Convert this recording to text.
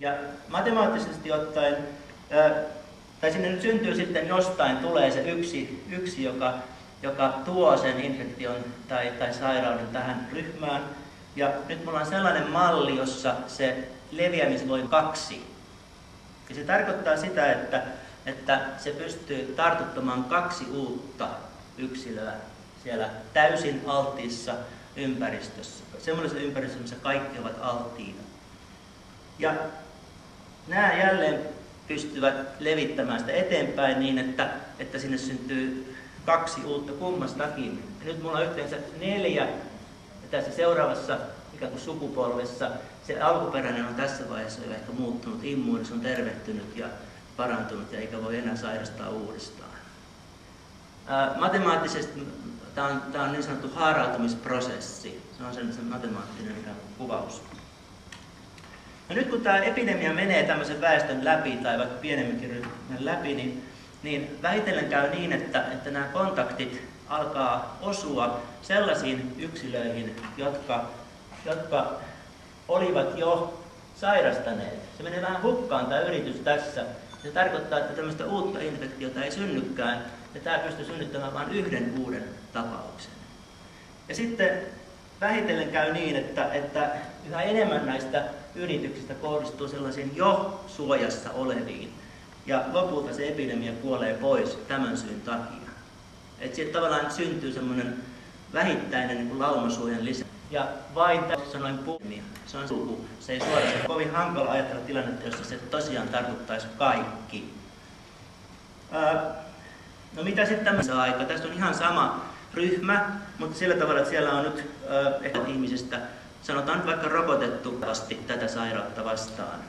Ja matemaattisesti ottaen, tai sinne nyt syntyy sitten jostain, tulee se yksi joka tuo sen infektion tai sairauden tähän ryhmään. Ja nyt mulla on sellainen malli, jossa se leviämisvoima 2. Ja se tarkoittaa sitä, että se pystyy tartuttamaan 2 uutta yksilöä siellä täysin alttiissa ympäristössä. Semmoisessa ympäristössä, missä kaikki ovat alttiina. Ja nämä jälleen pystyvät levittämään sitä eteenpäin niin, että sinne syntyy 2 uutta kummastakin. Ja nyt mulla on yhteensä 4 tässä seuraavassa ikään kuin sukupolvessa. Se alkuperäinen on tässä vaiheessa jo ehkä muuttunut, immuunis on tervehtynyt ja parantunut ja eikä voi enää sairastaa uudestaan. Matemaattisesti tämä on niin sanottu haarautumisprosessi. Se on sen matemaattinen kuvaus. No nyt kun tämä epidemia menee tämmöisen väestön läpi tai vaikka pienemminkin ryhmän läpi, niin vähitellen käy niin, että nämä kontaktit alkaa osua sellaisiin yksilöihin, jotka olivat jo sairastaneet. Se menee vähän hukkaan tämä yritys tässä. Se tarkoittaa, että tämmöistä uutta infektiota ei synnykään, ja tämä pystyy synnyttämään vain 1 uuden tapauksen. Ja sitten vähitellen käy niin, että yhä enemmän näistä yrityksistä kohdistuu sellaisiin jo suojassa oleviin. Ja lopulta se epidemia kuolee pois tämän syyn takia. Että siitä tavallaan syntyy semmoinen vähittäinen niin laumasuojan lisä. Ja vain tässä sanoin puhumia. Se on sulku. Se ei suorastaan kovin hankala ajatella tilannetta, jossa se tosiaan tarkoittaisi kaikki. No mitä sitten tämmöisessä aika? Tässä on ihan sama ryhmä, mutta sillä tavalla, että siellä on nyt ihmisistä, sanotaan nyt vaikka rokotettu tätä sairautta vastaan.